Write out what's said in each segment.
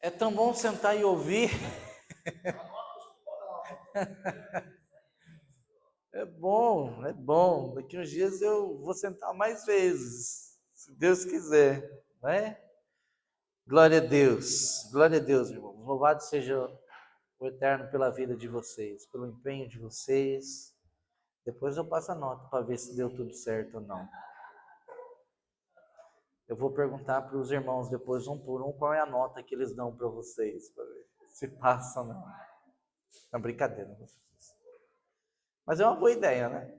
É tão bom sentar e ouvir. É bom, é bom. Daqui uns dias eu vou sentar mais vezes, se Deus quiser, né? Glória a Deus, irmãos. Louvado seja o Eterno pela vida de vocês, pelo empenho de vocês. Depois eu passo a nota para ver se deu tudo certo ou não. Eu vou perguntar para os irmãos depois, um por um, qual é a nota que eles dão para vocês, para ver se passa ou não. Não, brincadeira, não vou fazer isso. Mas é uma boa ideia, né?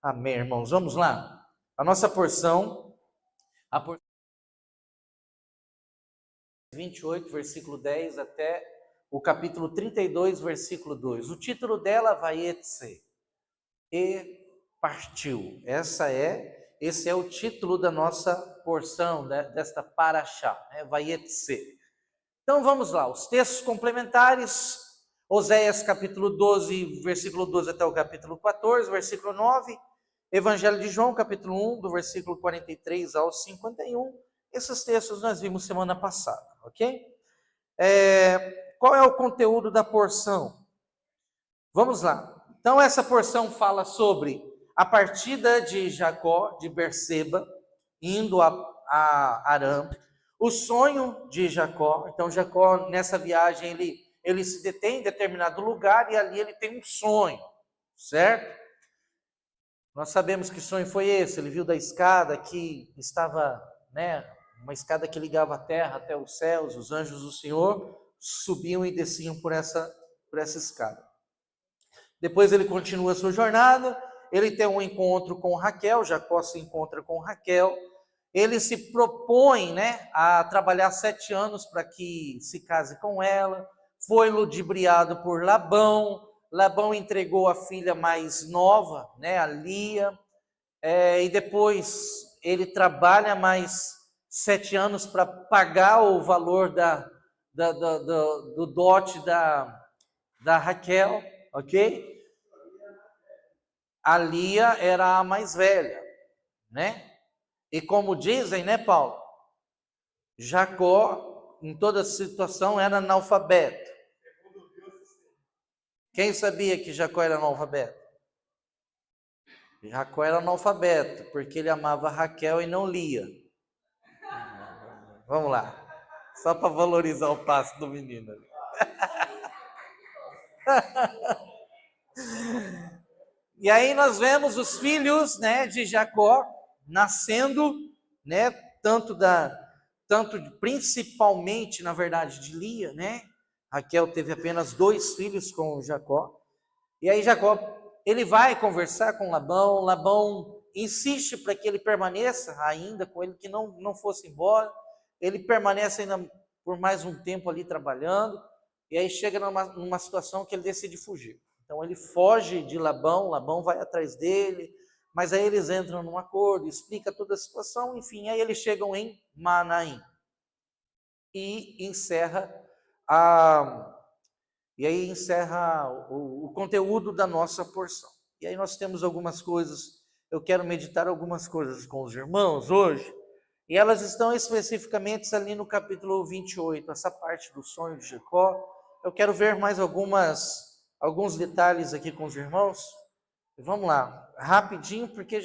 Amém, irmãos. Vamos lá. A nossa porção, a porção 28, versículo 10 até o capítulo 32, versículo 2. O título dela vai Etse, e partiu. Esse é o título da nossa porção, desta paraxá, né? Vaietse. Então vamos lá, os textos complementares, Oséias capítulo 12, versículo 12 até o capítulo 14, versículo 9, Evangelho de João capítulo 1, do versículo 43 ao 51, esses textos nós vimos semana passada, ok? Qual é o conteúdo da porção? Vamos lá. Então essa porção fala sobre a partida de Jacó, de Berseba, indo a Arã, o sonho de Jacó. Então Jacó, nessa viagem, ele se detém em determinado lugar e ali ele tem um sonho, certo? Nós sabemos que sonho foi esse. Ele viu da escada que estava, né, uma escada que ligava a terra até os céus, os anjos do Senhor subiam e desciam por essa escada. Depois ele continua a sua jornada, ele tem um encontro com Raquel, Jacó se encontra com Raquel, ele se propõe, né, a trabalhar 7 anos para que se case com ela, foi ludibriado por Labão, Labão entregou a filha mais nova, né, a Lia, e depois ele trabalha mais 7 anos para pagar o valor do dote da Raquel, ok? A Lia era a mais velha, né? E como dizem, né, Paulo? Jacó, em toda situação, era analfabeto. Quem sabia que Jacó era analfabeto? Jacó era analfabeto, porque ele amava Raquel e não Lia. Vamos lá. Só para valorizar o passo do menino. E aí nós vemos os filhos, né, de Jacó nascendo, né, principalmente, na verdade, de Lia, né? Raquel teve apenas 2 filhos com Jacó. E aí Jacó, ele vai conversar com Labão, Labão insiste para que ele permaneça ainda com ele, que não fosse embora. Ele permanece ainda por mais um tempo ali trabalhando, e aí chega numa situação que ele decide fugir. Então ele foge de Labão, Labão vai atrás dele, mas aí eles entram num acordo, explica toda a situação, enfim, aí eles chegam em Manaim. E encerra o conteúdo da nossa porção. E aí nós temos algumas coisas, eu quero meditar algumas coisas com os irmãos hoje, e elas estão especificamente ali no capítulo 28, essa parte do sonho de Jacó. Eu quero ver mais alguns detalhes aqui com os irmãos. Vamos lá, rapidinho, porque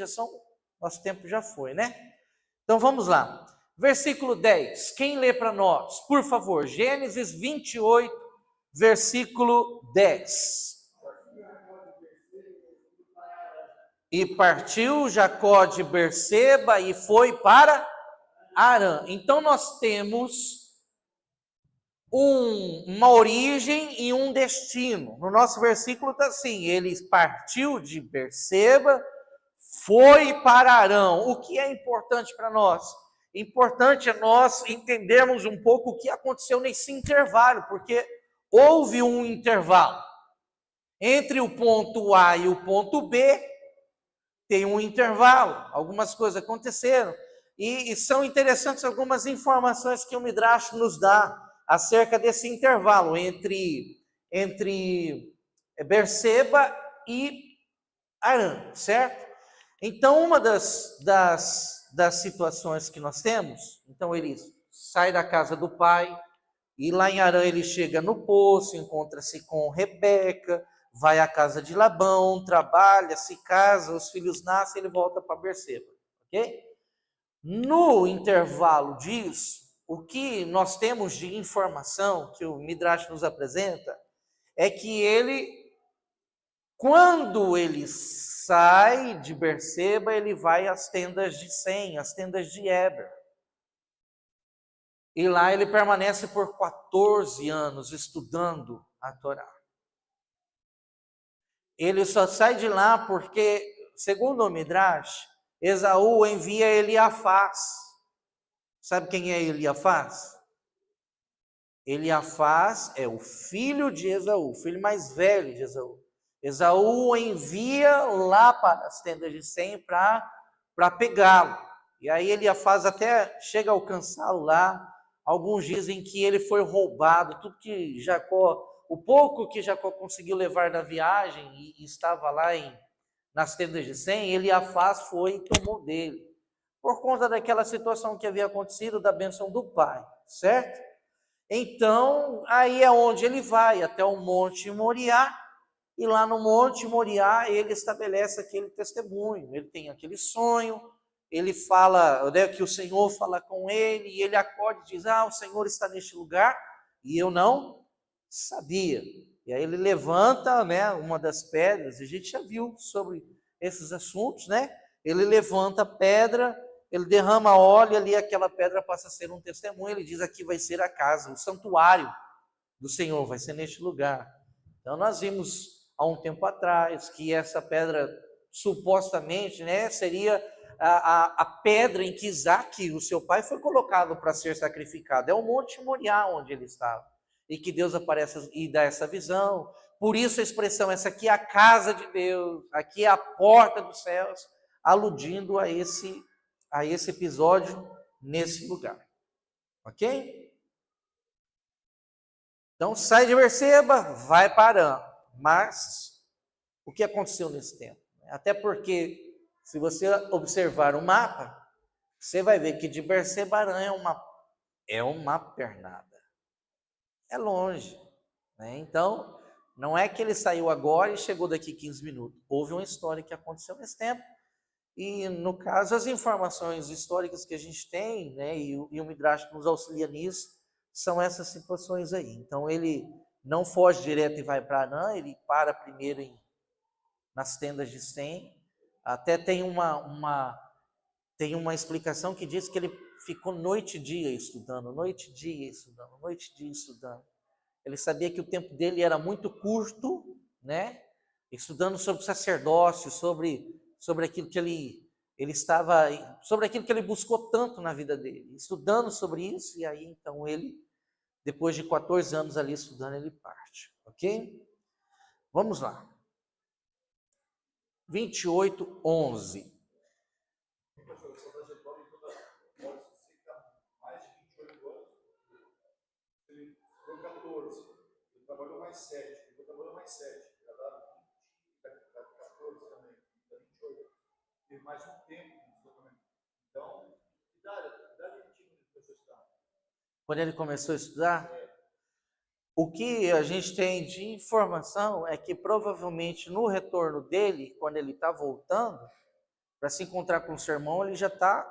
nosso tempo já foi, né? Então vamos lá. Versículo 10. Quem lê para nós? Por favor, Gênesis 28, versículo 10. E partiu Jacó de Berseba e foi para Arã. Então nós temos uma origem e um destino. No nosso versículo está assim: ele partiu de Berseba, foi para Arão. O que é importante para nós? Importante é nós entendermos um pouco o que aconteceu nesse intervalo, porque houve um intervalo. Entre o ponto A e o ponto B, tem um intervalo. Algumas coisas aconteceram. E são interessantes algumas informações que o Midrash nos dá acerca desse intervalo entre Berseba e Arã, certo? Então, uma das das situações que nós temos, então ele sai da casa do pai, e lá em Harã ele chega no poço, encontra-se com Rebeca, vai à casa de Labão, trabalha, se casa, os filhos nascem, ele volta para Berseba, ok? No intervalo disso, o que nós temos de informação que o Midrash nos apresenta é que quando ele sai de Berseba, ele vai às tendas de Sem, às tendas de Eber. E lá ele permanece por 14 anos estudando a Torá. Ele só sai de lá porque, segundo o Midrash, Esaú envia Eliafaz. Sabe quem é Eliafaz? Eliafaz é o filho de Esaú, o filho mais velho de Esaú. Esaú o envia lá para as tendas de Sem para pegá-lo. E aí Eliafaz até chega a alcançá-lo lá. Alguns dizem que ele foi roubado, tudo que Jacó, o pouco que Jacó conseguiu levar da viagem e estava lá nas tendas de Sem, Eliafaz foi e tomou dele, por conta daquela situação que havia acontecido da bênção do pai, certo? Então, aí é onde ele vai, até o Monte Moriá, e lá no Monte Moriá ele estabelece aquele testemunho, ele tem aquele sonho, ele fala, né, que o Senhor fala com ele, e ele acorda e diz, o Senhor está neste lugar, e eu não sabia. E aí ele levanta, né, uma das pedras, a gente já viu sobre esses assuntos, né? Ele levanta a pedra, ele derrama óleo ali, aquela pedra passa a ser um testemunho, ele diz, aqui vai ser a casa, o santuário do Senhor, vai ser neste lugar. Então nós vimos há um tempo atrás que essa pedra supostamente, né, seria a pedra em que Isaac, o seu pai, foi colocado para ser sacrificado. É o Monte Moriá onde ele estava. E que Deus aparece e dá essa visão. Por isso a expressão, essa aqui é a casa de Deus, aqui é a porta dos céus, aludindo a esse episódio nesse lugar. Ok? Então sai de Berseba, vai para Harã. Mas o que aconteceu nesse tempo? Até porque, se você observar o mapa, você vai ver que de Berseba a Harã é uma pernada. É longe, né? Então, não é que ele saiu agora e chegou daqui 15 minutos. Houve uma história que aconteceu nesse tempo. E, no caso, as informações históricas que a gente tem, né, e o Midrash nos auxilia nisso, são essas situações aí. Então, ele não foge direto e vai para Harã, ele para primeiro nas tendas de Sem. Até tem uma explicação que diz que ele ficou noite e dia estudando, noite e dia estudando, noite e dia estudando. Ele sabia que o tempo dele era muito curto, né? Estudando sobre o sacerdócio, sobre aquilo que ele estava, sobre aquilo que ele buscou tanto na vida dele, estudando sobre isso, e aí então ele, depois de 14 anos ali estudando, ele parte, ok? Vamos lá. 28:11. Trabalhou mais 7, ele trabalhou mais 7, já dá 14 também, dá 28. Teve mais um tempo no deslocamento. Então, que idade ele tinha quando ele começou a estudar? Quando ele começou a estudar, o que a gente tem de informação é que provavelmente no retorno dele, quando ele está voltando, para se encontrar com o seu irmão, ele já está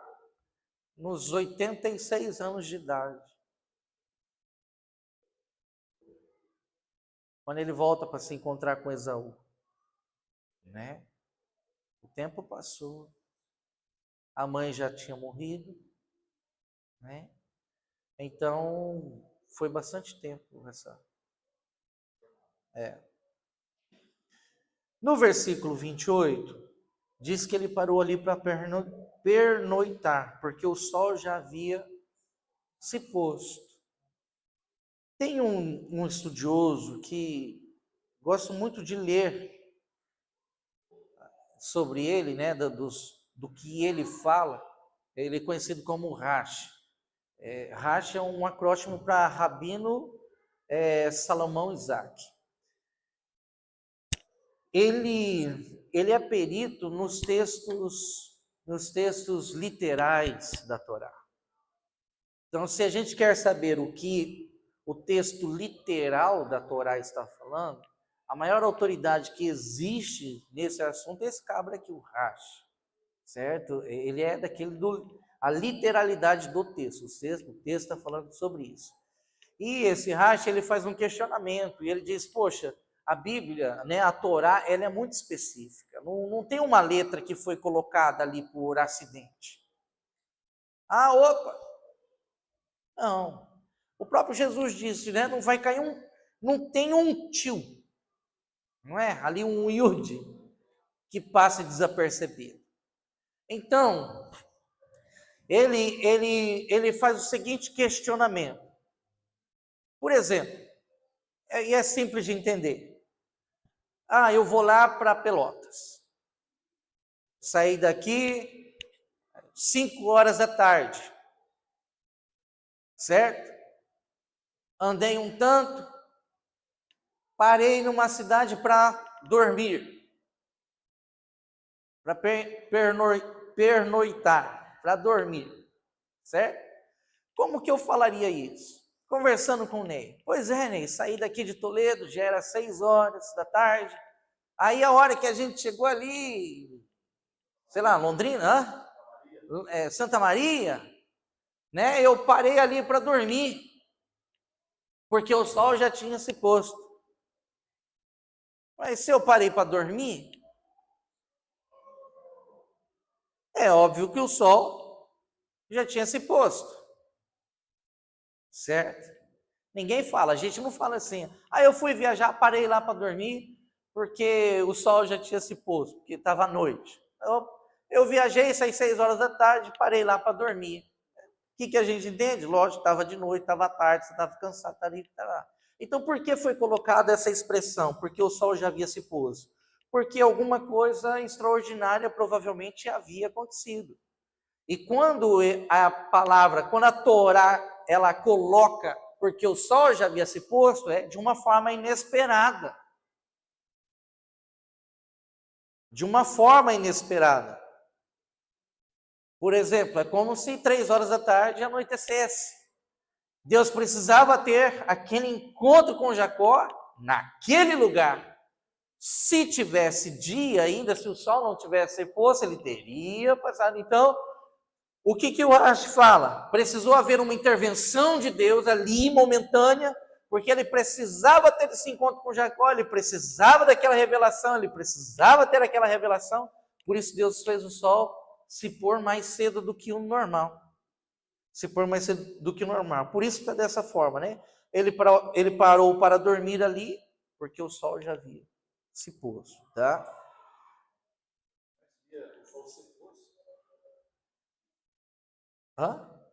nos 86 anos de idade. Quando ele volta para se encontrar com Esaú, né? O tempo passou, a mãe já tinha morrido, né? Então, foi bastante tempo essa. No versículo 28, diz que ele parou ali para pernoitar, porque o sol já havia se posto. Tem um estudioso que gosto muito de ler sobre ele, né, do que ele fala. Ele é conhecido como Rashi. Rashi é um acróstimo para Rabino Salomão Isaac. Ele é perito nos textos nos textos literais da Torá. Então, se a gente quer saber o que o texto literal da Torá está falando, a maior autoridade que existe nesse assunto é esse cabra aqui, o Rashi, certo? Ele é daquele a literalidade do texto. O texto está falando sobre isso. E esse Rashi, ele faz um questionamento, e ele diz, poxa, a Bíblia, né, a Torá, ela é muito específica. Não tem uma letra que foi colocada ali por acidente. Ah, opa! Não. O próprio Jesus disse, né, não vai cair não tem um tio, não é? Ali um iurde que passe desapercebido. Então, ele faz o seguinte questionamento. Por exemplo, e é simples de entender. Ah, eu vou lá para Pelotas. Saí daqui 5 horas da tarde. Certo? Andei um tanto, parei numa cidade para dormir. Para pernoitar, para dormir. Certo? Como que eu falaria isso? Conversando com o Ney. Pois é, Ney, saí daqui de Toledo, já era 6 horas da tarde. Aí a hora que a gente chegou ali, sei lá, Londrina, Santa Maria, né? Eu parei ali para dormir, porque o sol já tinha se posto. Mas se eu parei para dormir, é óbvio que o sol já tinha se posto, certo? Ninguém fala, a gente não fala assim, eu fui viajar, parei lá para dormir, porque o sol já tinha se posto, porque estava à noite. Eu viajei, saí 6 horas da tarde, parei lá para dormir. O que a gente entende? Lógico, estava de noite, estava à tarde, você estava cansado, está ali, está lá. Então, por que foi colocada essa expressão? Porque o sol já havia se posto. Porque alguma coisa extraordinária provavelmente havia acontecido. E quando a palavra, quando a Torá, ela coloca, porque o sol já havia se posto, é de uma forma inesperada. De uma forma inesperada. Por exemplo, é como se 3 horas da tarde anoitecesse. Deus precisava ter aquele encontro com Jacó naquele lugar. Se tivesse dia ainda, se o sol não tivesse posto, ele teria passado. Então, o que o Rashi fala? Precisou haver uma intervenção de Deus ali, momentânea, porque ele precisava ter esse encontro com Jacó, ele precisava daquela revelação, ele precisava ter aquela revelação. Por isso Deus fez o sol se pôr mais cedo do que o normal. Se pôr mais cedo do que o normal. Por isso está dessa forma, né? Ele parou para dormir ali, porque o sol já havia se posto, tá? O sol se pôs. Hã?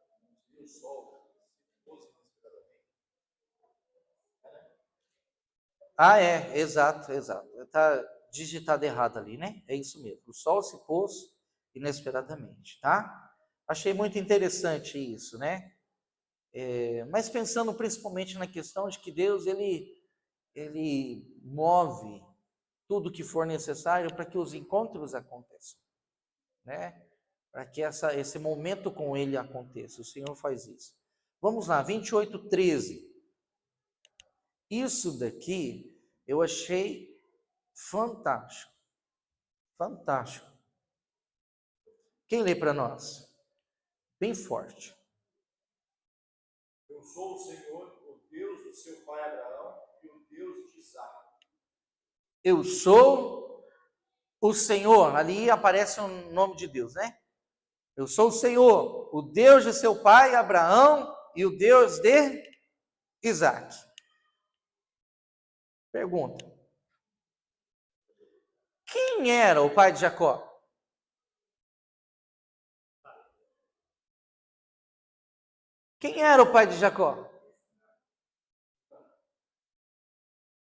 O sol se pôs inesperadamente. Exato. Está digitado errado ali, né? É isso mesmo. O sol se pôs inesperadamente, tá? Achei muito interessante isso, né? Mas pensando principalmente na questão de que Deus, ele move tudo que for necessário para que os encontros aconteçam, né? Para que esse momento com Ele aconteça. O Senhor faz isso. Vamos lá, 28:13. Isso daqui eu achei fantástico. Fantástico. Quem lê para nós? Bem forte. Eu sou o Senhor, o Deus do seu pai Abraão e o Deus de Isaac. Eu sou o Senhor. Ali aparece o nome de Deus, né? Eu sou o Senhor, o Deus de seu pai Abraão e o Deus de Isaac. Pergunta: quem era o pai de Jacó? Quem era o pai de Jacó?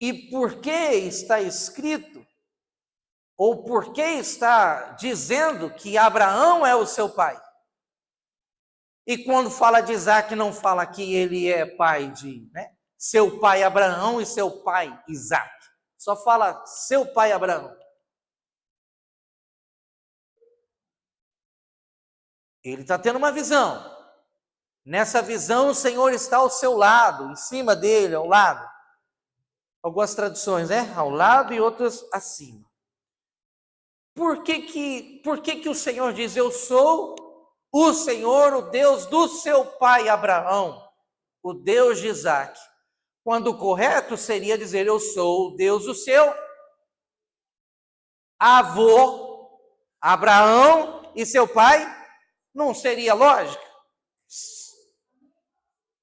E por que está escrito, ou por que está dizendo que Abraão é o seu pai? E quando fala de Isaac, não fala que ele é pai de, né? Seu pai Abraão e seu pai Isaac. Só fala seu pai Abraão. Ele está tendo uma visão. Nessa visão, o Senhor está ao seu lado, em cima dele, ao lado. Algumas traduções, né? Ao lado e outras acima. Por que o Senhor diz, eu sou o Senhor, o Deus do seu pai Abraão, o Deus de Isaac? Quando o correto seria dizer, eu sou o Deus do seu avô, Abraão, e seu pai? Não seria lógico?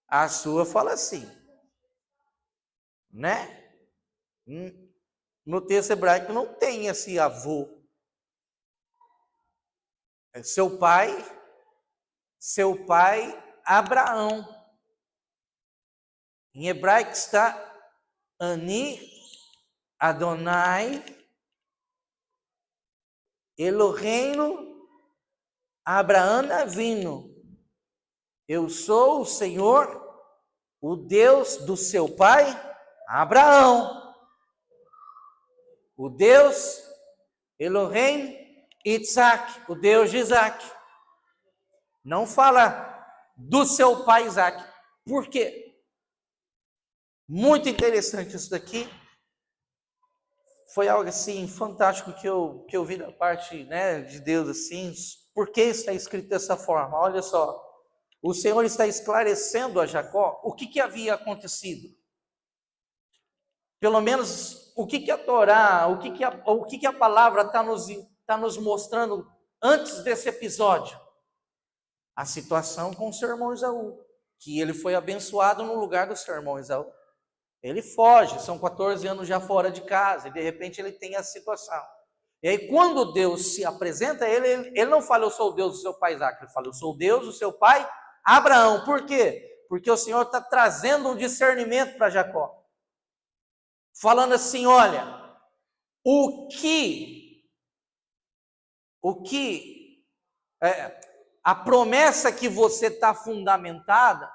A sua fala assim, né? No texto hebraico não tem esse avô. É seu pai Abraão. Em hebraico está Ani Adonai Eloheinu Abraão Avinu. Eu sou o Senhor, o Deus do seu pai Abraão. O Deus Elohim Isaac, o Deus de Isaac. Não fala do seu pai Isaac. Por quê? Muito interessante isso daqui. Foi algo assim fantástico que eu vi da parte, né, de Deus assim. Por que está escrito dessa forma? Olha só. O Senhor está esclarecendo a Jacó o que havia acontecido. Pelo menos o que a Torá, o que a palavra está nos mostrando antes desse episódio. A situação com o seu irmão Esaú, que ele foi abençoado no lugar do seu irmão Esaú. Ele foge, são 14 anos já fora de casa, e de repente ele tem essa situação. E aí quando Deus se apresenta a ele não fala, eu sou o Deus do seu pai Isaac, ele fala, eu sou o Deus do seu pai Abraão. Por quê? Porque o Senhor está trazendo um discernimento para Jacó. Falando assim, olha, a promessa que você está fundamentada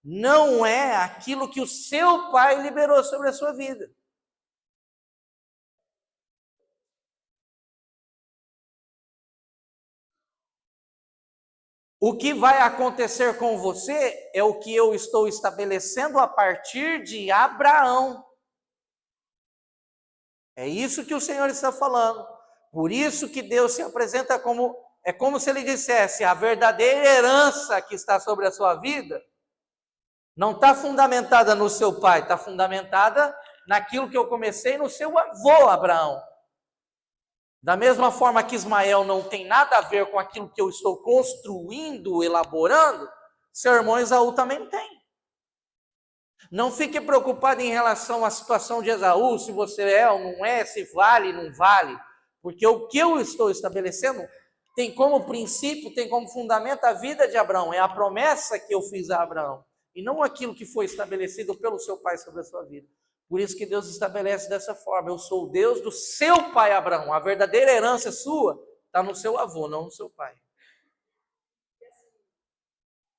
não é aquilo que o seu pai liberou sobre a sua vida. O que vai acontecer com você é o que eu estou estabelecendo a partir de Abraão. É isso que o Senhor está falando. Por isso que Deus se apresenta como, é como se ele dissesse, a verdadeira herança que está sobre a sua vida não está fundamentada no seu pai, está fundamentada naquilo que eu comecei no seu avô Abraão. Da mesma forma que Ismael não tem nada a ver com aquilo que eu estou construindo, elaborando, seu irmão Esaú também tem. Não fique preocupado em relação à situação de Esaú, se você é ou não é, se vale ou não vale, porque o que eu estou estabelecendo tem como princípio, tem como fundamento a vida de Abraão, é a promessa que eu fiz a Abraão, e não aquilo que foi estabelecido pelo seu pai sobre a sua vida. Por isso que Deus estabelece dessa forma, eu sou o Deus do seu pai Abraão, a verdadeira herança sua está no seu avô, não no seu pai.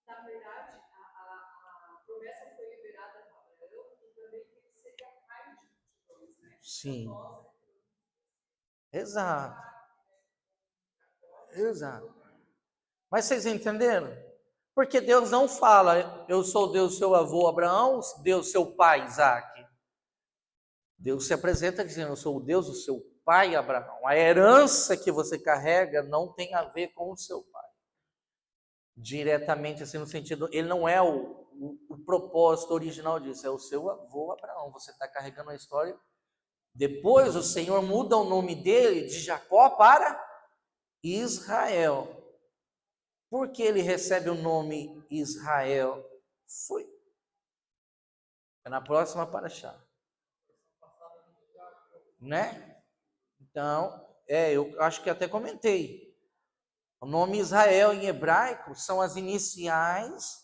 Na verdade, a promessa foi liberada para Abraão e também que ele seria pai de todos, né? Sim. Exato. Mas vocês entenderam? Porque Deus não fala, eu sou Deus do seu avô Abraão, Deus do seu pai Isaac. Deus se apresenta dizendo, eu sou o Deus do seu pai Abraão. A herança que você carrega não tem a ver com o seu pai. Diretamente assim no sentido, ele não é o propósito original disso, é o seu avô Abraão. Você está carregando a história. Depois o Senhor muda o nome dele de Jacó para Israel. Por que ele recebe o nome Israel? Foi na próxima paraxá. Né? Então, eu acho que até comentei. O nome Israel em hebraico são as iniciais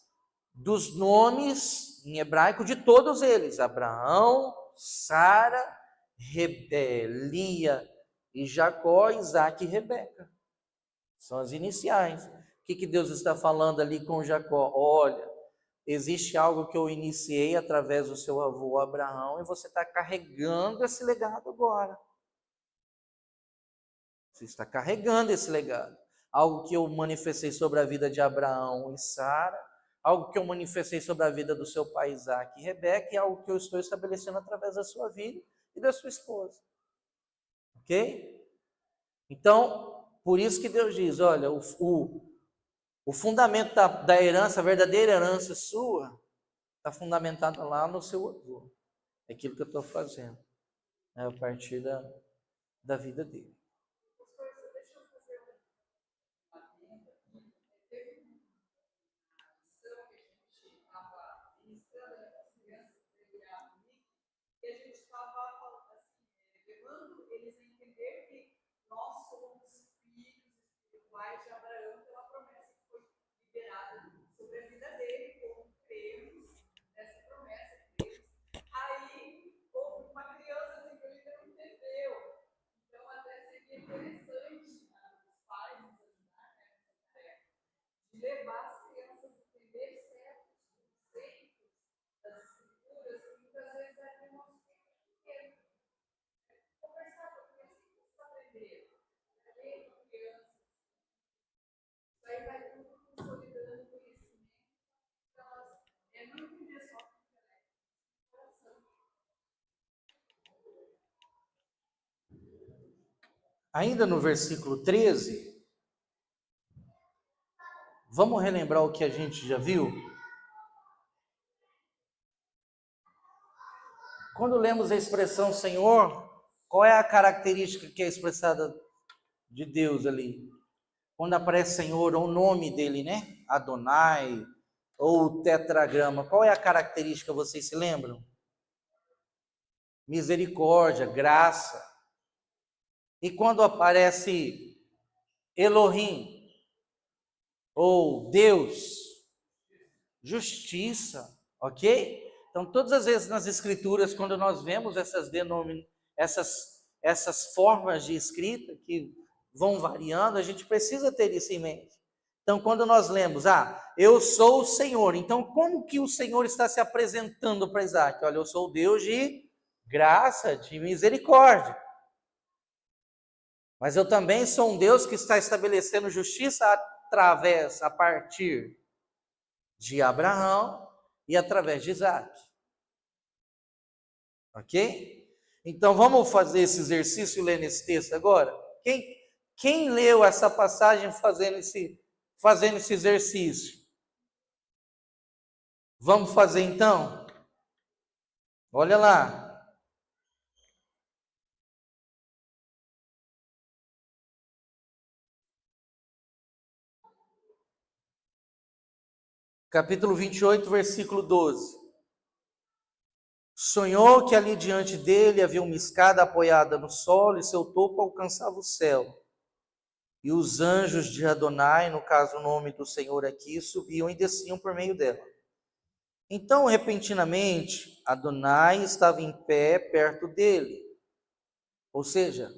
dos nomes em hebraico de todos eles. Abraão, Sara, Lia e Jacó, Isaac e Rebeca. São as iniciais. O que Deus está falando ali com Jacó? Olha, existe algo que eu iniciei através do seu avô Abraão e você está carregando esse legado agora. Você está carregando esse legado. algo que eu manifestei sobre a vida de Abraão e Sara, algo que eu manifestei sobre a vida do seu pai Isaac e Rebeca, e algo que eu estou estabelecendo através da sua vida e da sua esposa. Ok? Então, por isso que Deus diz, olha, o fundamento da herança, a verdadeira herança sua, está fundamentado lá no seu avô. É aquilo que eu estou fazendo, né, a partir da vida dele. Pastor, deixa eu fazer uma adenda. Teve uma lição que a gente estava ministrando as crianças treinaram comigo, e a gente estava falando assim, levando eles a entender que nós somos filhos espirituais de Abraão pela promessa que foi liberada sobre a vida dele, como cremos nessa promessa, cremos. Aí, houve uma criança assim que ele não entendeu. Então, até seria interessante os pais nos ajudar nessa tarefa de levar as crianças a entender certos conceitos das escrituras que muitas vezes é o nosso tempo. Conversar com a criança, o que você está aprendendo? Ler com crianças. Isso aí vai tudo consolidando o conhecimento. Então, não entender só com o intelecto, coração. Ainda no versículo 13, vamos relembrar o que a gente já viu? Quando lemos a expressão Senhor, qual é a característica que é expressada de Deus ali? Quando aparece Senhor, ou o nome dele, né? Adonai, ou o tetragrama, qual é a característica, vocês se lembram? Misericórdia, graça. E quando aparece Elohim, ou Deus, justiça, ok? Então, todas as vezes nas escrituras, quando nós vemos essas formas de escrita que vão variando, a gente precisa ter isso em mente. Então, quando nós lemos, eu sou o Senhor, então como que o Senhor está se apresentando para Isaac? Olha, eu sou o Deus de graça, de misericórdia. Mas eu também sou um Deus que está estabelecendo justiça a partir de Abraão e através de Isaac. Ok? Então vamos fazer esse exercício e ler nesse texto agora? Quem leu essa passagem fazendo esse exercício? Vamos fazer então? Olha lá. Capítulo 28, versículo 12. Sonhou que ali diante dele havia uma escada apoiada no solo e seu topo alcançava o céu. E os anjos de Adonai, no caso o nome do Senhor aqui, subiam e desciam por meio dela. Então, repentinamente, Adonai estava em pé perto dele. Ou seja,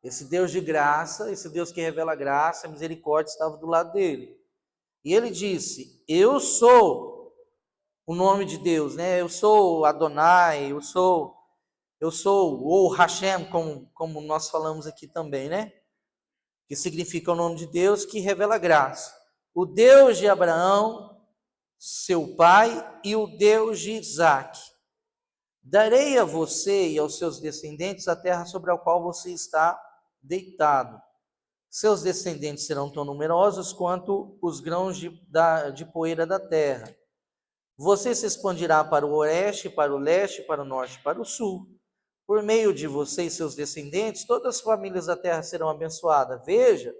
esse Deus de graça, esse Deus que revela graça, misericórdia, estava do lado dele. E ele disse, eu sou o nome de Deus, né? Eu sou Adonai, eu sou, ou Hashem, como nós falamos aqui também, né? Que significa o nome de Deus que revela graça. O Deus de Abraão, seu pai, e o Deus de Isaac. Darei a você e aos seus descendentes a terra sobre a qual você está deitado. Seus descendentes serão tão numerosos quanto os grãos de poeira da terra. Você se expandirá para o oeste, para o leste, para o norte, para o sul. Por meio de você e seus descendentes, todas as famílias da terra serão abençoadas. Veja,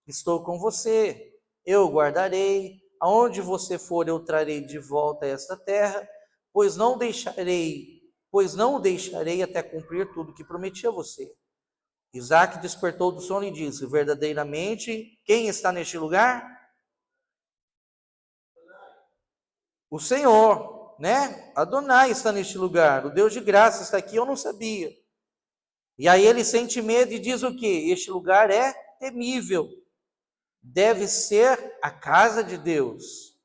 estou com você, eu o guardarei. Aonde você for, eu trarei de volta esta terra, pois não o deixarei até cumprir tudo que prometi a você. Isaac despertou do sono e disse, verdadeiramente, quem está neste lugar? O Senhor, né? Adonai está neste lugar, o Deus de graça está aqui, eu não sabia. E aí ele sente medo e diz o quê? Este lugar é temível, deve ser a casa de Deus.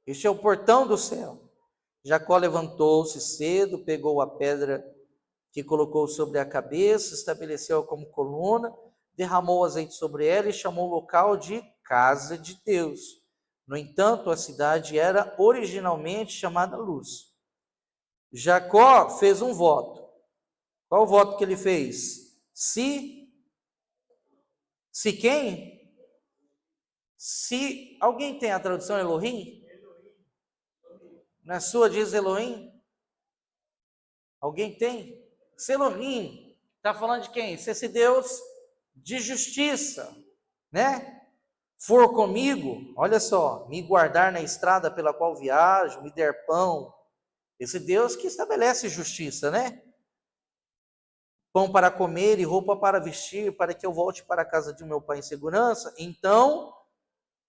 Este é o portão do céu. Jacó levantou-se cedo, pegou a pedra que colocou sobre a cabeça, estabeleceu-a como coluna, derramou azeite sobre ela e chamou o local de Casa de Deus. No entanto, a cidade era originalmente chamada Luz. Jacó fez um voto. Qual o voto que ele fez? Se quem? Se alguém tem a tradução Elohim? Na sua diz Elohim? Alguém tem? Se Elohim está falando de quem? Se esse Deus de justiça, né? For comigo, olha só, me guardar na estrada pela qual viajo, me der pão. Esse Deus que estabelece justiça, né? Pão para comer e roupa para vestir, para que eu volte para a casa de meu pai em segurança. Então,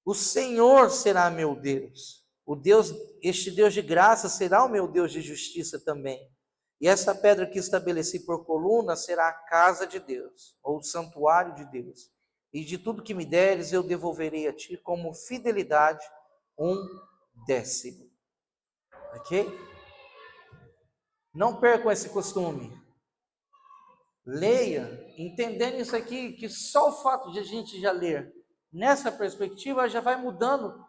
o Senhor será meu Deus. Este Deus de graça será o meu Deus de justiça também. E essa pedra que estabeleci por coluna será a casa de Deus, ou o santuário de Deus. E de tudo que me deres, eu devolverei a ti como fidelidade 1/10. Ok? Não percam esse costume. Leia, entendendo isso aqui, que só o fato de a gente já ler nessa perspectiva já vai mudando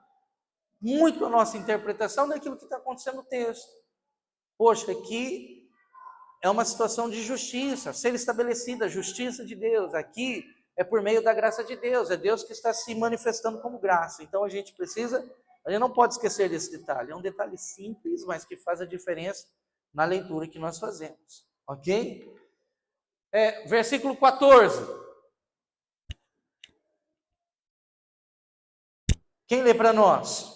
muito a nossa interpretação daquilo que está acontecendo no texto. Poxa, aqui é uma situação de justiça, ser estabelecida a justiça de Deus. Aqui é por meio da graça de Deus, é Deus que está se manifestando como graça. Então a gente não pode esquecer desse detalhe. É um detalhe simples, mas que faz a diferença na leitura que nós fazemos. Ok? Versículo 14. Quem lê para nós?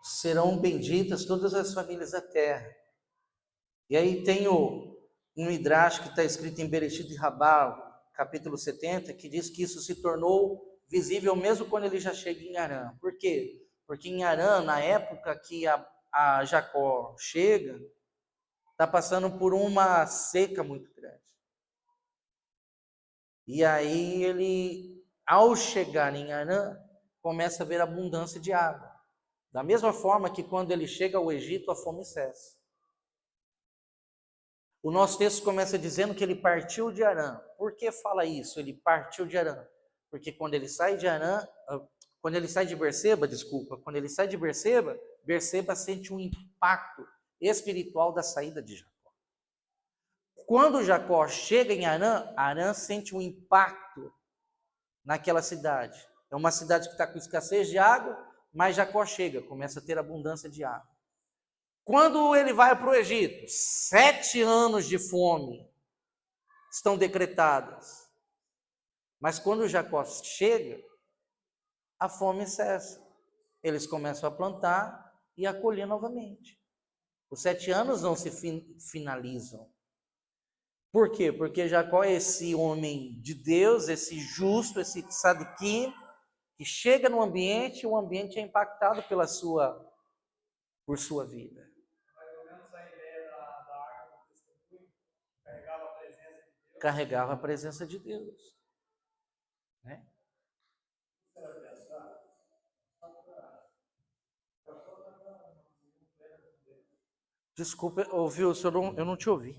Serão benditas todas as famílias da terra. E aí tem um Midrash que está escrito em Bereshit de Rabá, capítulo 70, que diz que isso se tornou visível mesmo quando ele já chega em Harã. Por quê? Porque em Harã, na época que a Jacó chega, está passando por uma seca muito grande. E aí ele, ao chegar em Harã, começa a ver abundância de água. Da mesma forma que quando ele chega ao Egito, a fome cessa. O nosso texto começa dizendo que ele partiu de Harã. Por que fala isso? Ele partiu de Harã. Porque quando ele sai de Harã, quando ele sai de Berseba, Berseba sente um impacto espiritual da saída de Jacó. Quando Jacó chega em Harã, Harã sente um impacto naquela cidade. É uma cidade que está com escassez de água, mas Jacó chega, começa a ter abundância de água. Quando ele vai para o Egito, 7 anos de fome estão decretadas. Mas quando Jacó chega, a fome cessa. Eles começam a plantar e a colher novamente. Os 7 anos não se finalizam. Por quê? Porque Jacó é esse homem de Deus, esse justo, esse tzadikim, que chega no ambiente e o ambiente é impactado por sua vida. Mais ou menos a ideia da arca do testemunho carregava a presença de Deus. Carregava a presença de Deus. Né? Desculpa, ouviu? Eu não te ouvi.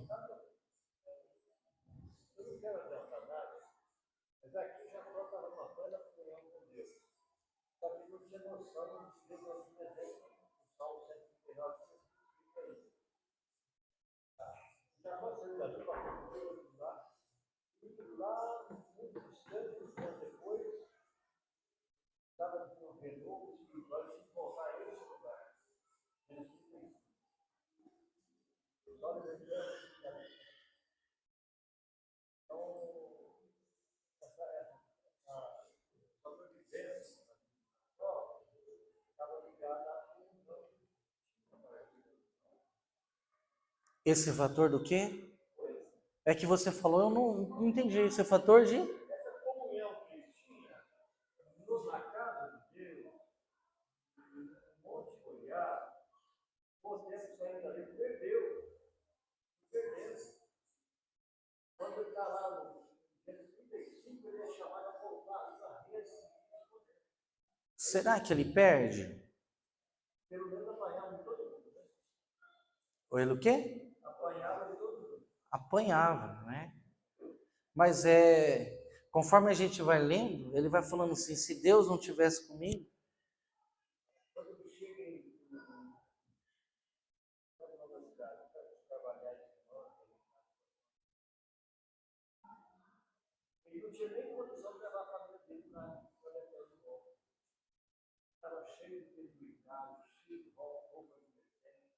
Mas aqui já estava numa plena comunhão com Deus. Só que não tinha noção de Deus no presente. O Salmo 139 explica isso. Já aconteceu dali para Deus lá, e lá, muito distante, uns anos depois, estava de um renovo espiritual, tinha que voltar a esse lugar. Os olhos entrando. Então, essa sobrevivência estava ligada à comunhão. Esse fator do quê? É que você falou, eu não entendi. Esse fator de... Essa comunhão que ele tinha na casa de Deus, no Monte Moriá, o tempo saindo dali, perdeu. Quando ele está lá no Gênesis 35, ele é chamado a voltar ali na rede. Será que ele perde? Pelo menos apanhava de todo mundo, né? Ou ele o quê? Apanhava de todo mundo. Apanhava, né? Mas conforme a gente vai lendo, ele vai falando assim, se Deus não tivesse comigo, Quando ele chega em uma cidade, trabalhar de semana, ele não tinha nem condição de levar a família dele para o de volta. Estava cheio de penduricado, cheio de roupa de presente.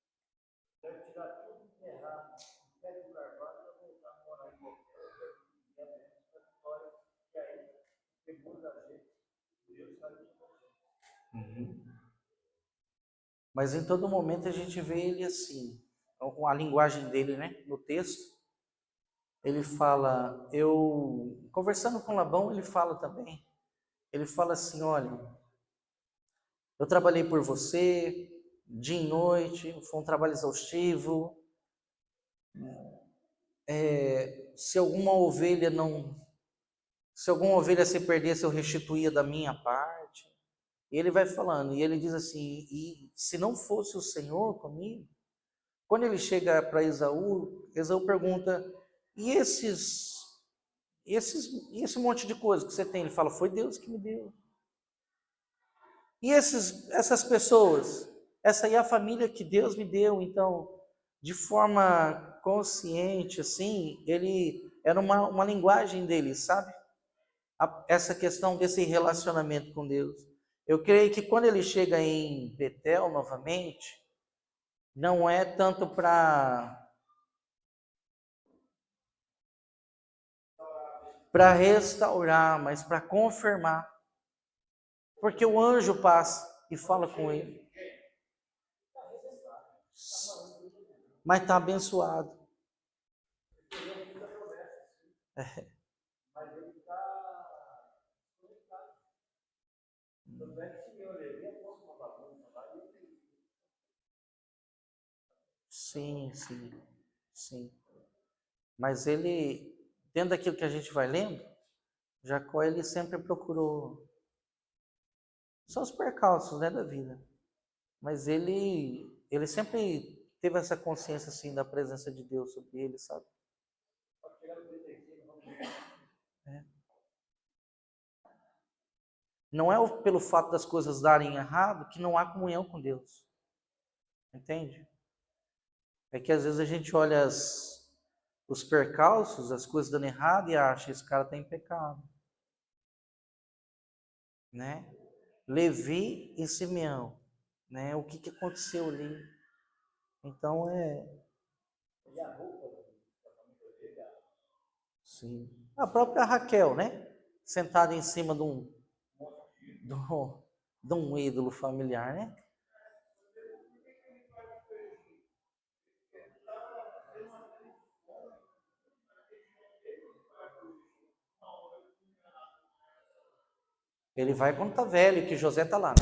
Deve tirar tudo de errado, pé do carvalho para voltar a morar em qualquer história. E aí, pegou da gente, Deus saiu de você. mas em todo momento a gente vê ele assim, a linguagem dele, né, no texto, ele fala, conversando com Labão, ele fala também, ele fala assim, olha, eu trabalhei por você, dia e noite, foi um trabalho exaustivo, se alguma ovelha se perdesse, eu restituía da minha parte. E ele vai falando, e ele diz assim, e se não fosse o Senhor comigo, quando ele chega para Esaú, Esaú pergunta, e esse monte de coisa que você tem? Ele fala, foi Deus que me deu. E essas pessoas, essa aí é a família que Deus me deu, então, de forma consciente, assim, ele era uma linguagem dele, sabe? Essa questão desse relacionamento com Deus. Eu creio que quando ele chega em Betel novamente, não é tanto para restaurar, mas para confirmar. Porque o anjo passa e fala com ele. Mas está abençoado. Mas ele está conectado. Tanto é que se eu olhei, eu posso uma bagunça lá e ele. Sim, sim, sim. Mas ele, dentro daquilo que a gente vai lendo, Jacó ele sempre procurou. São os percalços, né, da vida. Mas ele sempre teve essa consciência assim da presença de Deus sobre ele, sabe? É. Não é pelo fato das coisas darem errado que não há comunhão com Deus. Entende? É que às vezes a gente olha os percalços, as coisas dando errado e acha, esse cara está em pecado. Né? Levi e Simeão, né? O que aconteceu ali? Então E a roupa da família dele, sim. A própria Raquel, né? Sentada em cima de um ídolo familiar, né? Ele vai quando tá velho, que José tá lá, né?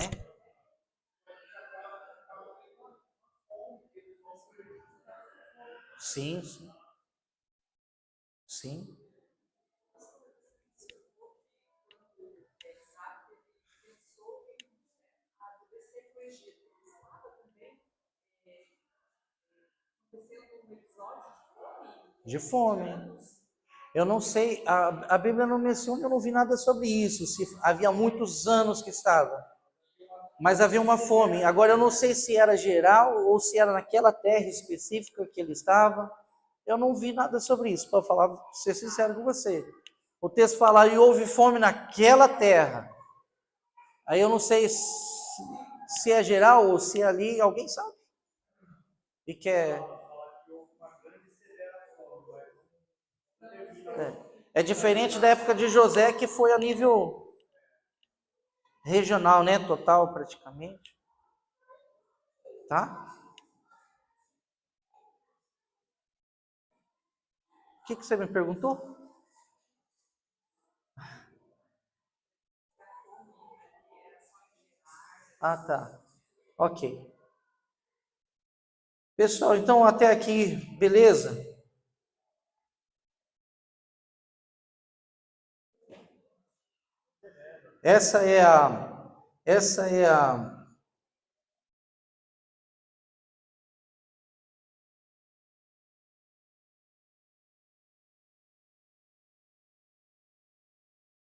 Sim, sim. Sim. De fome. Eu não sei, a Bíblia não menciona, eu não vi nada sobre isso, se havia muitos anos que estava. Mas havia uma fome. Agora eu não sei se era geral ou se era naquela terra específica que ele estava. Eu não vi nada sobre isso, para falar, ser sincero com você. O texto fala, e houve fome naquela terra. Aí eu não sei se é geral ou se é ali, alguém sabe. E que é diferente da época de José, que foi a nível regional, né? Total, praticamente. Tá? O que você me perguntou? Ah, tá. Ok. Pessoal, então até aqui, beleza? Essa é Essa é a